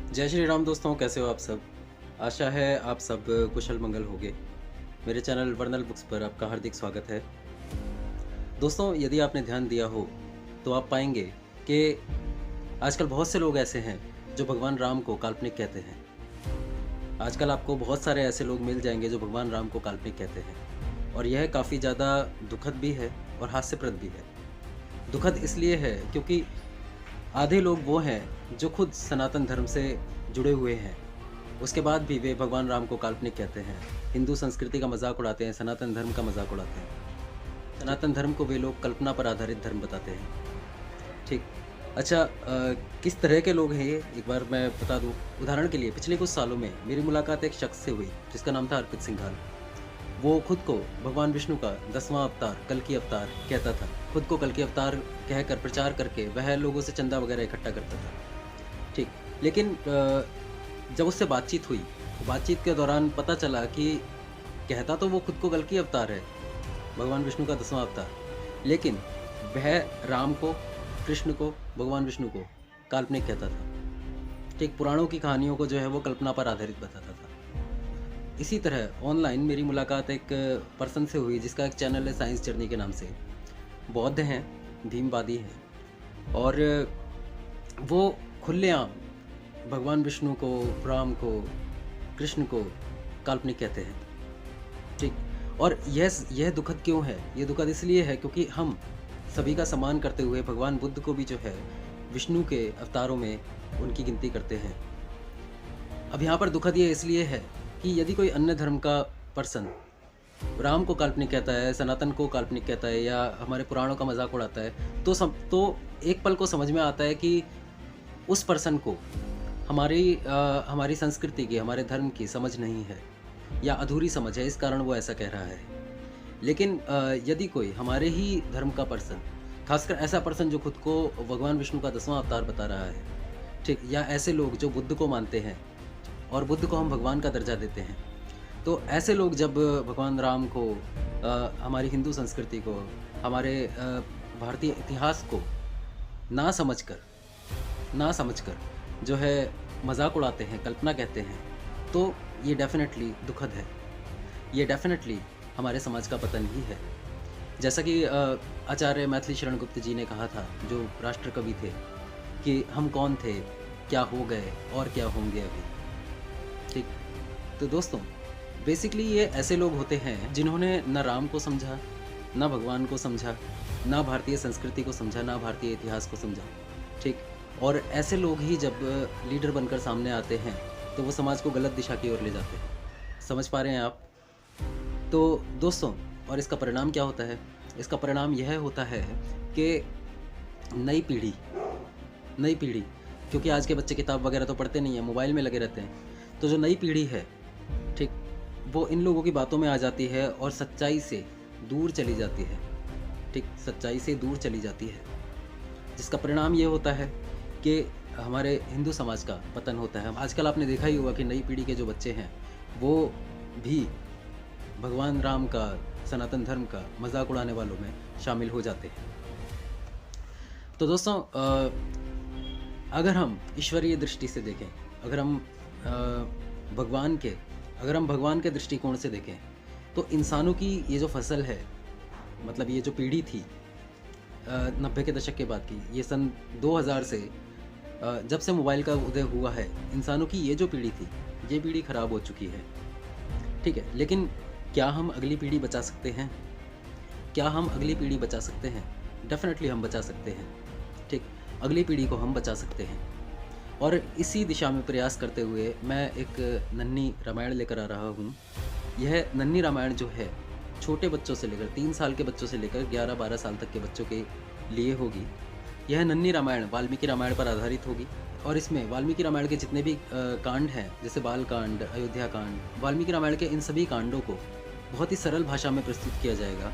जय श्री राम दोस्तों, कैसे हो आप सब। आशा है आप सब कुशल मंगल होंगे। मेरे चैनल वर्नल बुक्स पर आपका हार्दिक स्वागत है। दोस्तों, यदि आपने ध्यान दिया हो तो आप पाएंगे कि आजकल बहुत से लोग ऐसे हैं जो भगवान राम को काल्पनिक कहते हैं। आजकल आपको बहुत सारे ऐसे लोग मिल जाएंगे जो भगवान राम को काल्पनिक कहते हैं, और यह काफ़ी ज़्यादा दुखद भी है और हास्यप्रद भी है। दुखद इसलिए है क्योंकि आधे लोग वो हैं जो खुद सनातन धर्म से जुड़े हुए हैं, उसके बाद भी वे भगवान राम को काल्पनिक कहते हैं, हिंदू संस्कृति का मजाक उड़ाते हैं, सनातन धर्म का मजाक उड़ाते हैं। सनातन धर्म को वे लोग कल्पना पर आधारित धर्म बताते हैं। ठीक। अच्छा, किस तरह के लोग हैं ये एक बार मैं बता दूं। उदाहरण के लिए पिछले कुछ सालों में मेरी मुलाकात एक शख्स से हुई जिसका नाम था अर्पित सिंघाल। वो खुद को भगवान विष्णु का 10वां अवतार, कल की अवतार कहता था। खुद को कल की अवतार कहकर प्रचार करके वह लोगों से चंदा वगैरह इकट्ठा करता था। ठीक। लेकिन जब उससे बातचीत हुई, बातचीत के दौरान पता चला कि कहता तो वो खुद को कल की अवतार है, भगवान विष्णु का 10वां अवतार, लेकिन वह राम को, कृष्ण को, भगवान विष्णु को काल्पनिक कहता था। ठीक। पुराणों की कहानियों को जो है वो कल्पना पर आधारित बताता था। इसी तरह ऑनलाइन मेरी मुलाकात एक पर्सन से हुई जिसका एक चैनल है साइंस जर्नी के नाम से। बौद्ध हैं, भीमवादी हैं, और वो खुलेआम भगवान विष्णु को, राम को, कृष्ण को काल्पनिक कहते हैं। ठीक। और यह दुखद क्यों है? ये दुखद इसलिए है क्योंकि हम सभी का सम्मान करते हुए भगवान बुद्ध को भी जो है विष्णु के अवतारों में उनकी गिनती करते हैं। अब यहाँ पर दुखद ये इसलिए है कि यदि कोई अन्य धर्म का पर्सन राम को काल्पनिक कहता है, सनातन को काल्पनिक कहता है, या हमारे पुराणों का मजाक उड़ाता है, तो एक पल को समझ में आता है कि उस पर्सन को हमारी संस्कृति की, हमारे धर्म की समझ नहीं है, या अधूरी समझ है, इस कारण वो ऐसा कह रहा है। लेकिन यदि कोई हमारे ही धर्म का पर्सन, खासकर ऐसा पर्सन जो खुद को भगवान विष्णु का 10वां अवतार बता रहा है, ठीक, या ऐसे लोग जो बुद्ध को मानते हैं और बुद्ध को हम भगवान का दर्जा देते हैं, तो ऐसे लोग जब भगवान राम को, हमारी हिंदू संस्कृति को, हमारे भारतीय इतिहास को ना समझकर जो है मजाक उड़ाते हैं, कल्पना कहते हैं, तो ये डेफिनेटली दुखद है। ये डेफिनेटली हमारे समाज का पतन ही है। जैसा कि आचार्य मैथिली शरण गुप्त जी ने कहा था, जो राष्ट्र कवि थे, कि हम कौन थे, क्या हो गए और क्या होंगे अभी। ठीक। तो दोस्तों, बेसिकली ये ऐसे लोग होते हैं जिन्होंने ना राम को समझा, ना भगवान को समझा, ना भारतीय संस्कृति को समझा, ना भारतीय इतिहास को समझा। ठीक। और ऐसे लोग ही जब लीडर बनकर सामने आते हैं तो वो समाज को गलत दिशा की ओर ले जाते हैं। समझ पा रहे हैं आप? तो दोस्तों, और इसका परिणाम क्या होता है? इसका परिणाम यह होता है कि नई पीढ़ी, क्योंकि आज के बच्चे किताब वगैरह तो पढ़ते नहीं हैं, मोबाइल में लगे रहते हैं, तो जो नई पीढ़ी है, ठीक, वो इन लोगों की बातों में आ जाती है और सच्चाई से दूर चली जाती है। ठीक। सच्चाई से दूर चली जाती है, जिसका परिणाम ये होता है कि हमारे हिंदू समाज का पतन होता है। आजकल आपने देखा ही होगा कि नई पीढ़ी के जो बच्चे हैं वो भी भगवान राम का, सनातन धर्म का मजाक उड़ाने वालों में शामिल हो जाते हैं। तो दोस्तों, अगर हम ईश्वरीय दृष्टि से देखें, अगर हम भगवान के दृष्टिकोण से देखें, तो इंसानों की ये जो फसल है, मतलब ये जो पीढ़ी थी 90 के दशक के बाद की, ये सन 2000 से जब से मोबाइल का उदय हुआ है, इंसानों की ये जो पीढ़ी थी, ये पीढ़ी खराब हो चुकी है। ठीक है। लेकिन क्या हम अगली पीढ़ी बचा सकते हैं? डेफिनेटली हम बचा सकते हैं। ठीक। अगली पीढ़ी को हम बचा सकते हैं, और इसी दिशा में प्रयास करते हुए मैं एक नन्ही रामायण लेकर आ रहा हूँ। यह नन्ही रामायण जो है, छोटे बच्चों से लेकर 3 साल के बच्चों से लेकर 11-12 साल तक के बच्चों के लिए होगी। यह नन्ही रामायण वाल्मीकि रामायण पर आधारित होगी, और इसमें वाल्मीकि रामायण के जितने भी कांड हैं, जैसे बाल कांड, अयोध्या कांड, वाल्मीकि रामायण के इन सभी कांडों को बहुत ही सरल भाषा में प्रस्तुत किया जाएगा,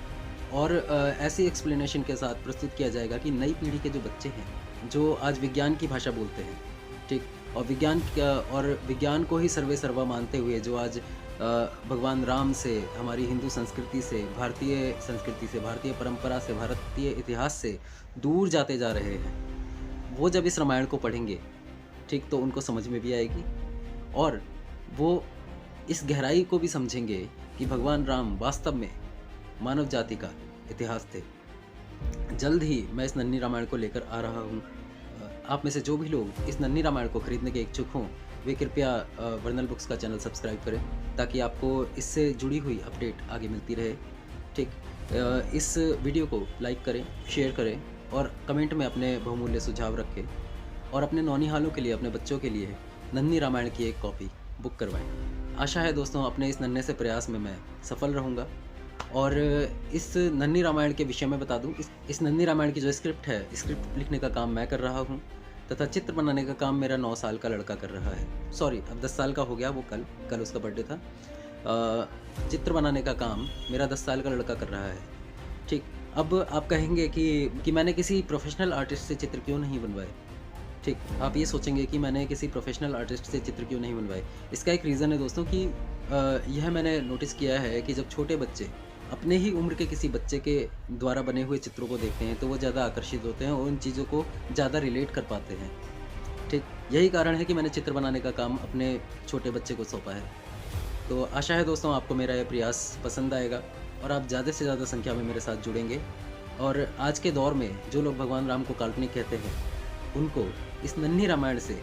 और ऐसी एक्सप्लेनेशन के साथ प्रस्तुत किया जाएगा कि नई पीढ़ी के जो बच्चे हैं, जो आज विज्ञान की भाषा बोलते हैं, ठीक, और विज्ञान को ही सर्वे सर्वा मानते हुए जो आज भगवान राम से, हमारी हिंदू संस्कृति से, भारतीय परंपरा से, भारतीय इतिहास से दूर जाते जा रहे हैं, वो जब इस रामायण को पढ़ेंगे ठीक, तो उनको समझ में भी आएगी और वो इस गहराई को भी समझेंगे कि भगवान राम वास्तव में मानव जाति का इतिहास थे। जल्द ही मैं इस नन्ही रामायण को लेकर आ रहा हूँ। आप में से जो भी लोग इस नन्ही रामायण को खरीदने के इच्छुक हों, वे कृपया वर्नल बुक्स का चैनल सब्सक्राइब करें ताकि आपको इससे जुड़ी हुई अपडेट आगे मिलती रहे। ठीक, इस वीडियो को लाइक करें, शेयर करें और कमेंट में अपने बहुमूल्य सुझाव रखें और अपने नौनिहालों के लिए, अपने बच्चों के लिए नन्ही रामायण की एक कॉपी बुक करवाएं। आशा है दोस्तों अपने इस नन्हे से प्रयास में मैं सफल रहूँगा। और इस नन्ही रामायण के विषय में बता दूं, इस नन्ही रामायण की जो स्क्रिप्ट है, स्क्रिप्ट लिखने का काम मैं कर रहा हूं तथा चित्र बनाने का काम मेरा 9 साल का लड़का कर रहा है। सॉरी, अब 10 साल का हो गया, वो कल उसका बर्थडे था। चित्र बनाने का काम मेरा 10 साल का लड़का कर रहा है। ठीक, अब आप कहेंगे कि मैंने किसी प्रोफेशनल आर्टिस्ट से चित्र क्यों नहीं बनवाए। ठीक, आप ये सोचेंगे कि मैंने किसी प्रोफेशनल आर्टिस्ट से चित्र क्यों नहीं बनवाए। इसका एक रीज़न है दोस्तों कि यह मैंने नोटिस किया है कि जब छोटे बच्चे अपने ही उम्र के किसी बच्चे के द्वारा बने हुए चित्रों को देखते हैं तो वो ज़्यादा आकर्षित होते हैं और उन चीज़ों को ज़्यादा रिलेट कर पाते हैं। ठीक, यही कारण है कि मैंने चित्र बनाने का काम अपने छोटे बच्चे को सौंपा है। तो आशा है दोस्तों आपको मेरा ये प्रयास पसंद आएगा और आप ज़्यादा से ज़्यादा संख्या में मेरे साथ जुड़ेंगे और आज के दौर में जो लोग भगवान राम को काल्पनिक कहते हैं उनको इस नन्ही रामायण से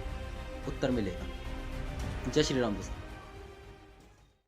उत्तर मिलेगा। जय श्री राम दोस्तों।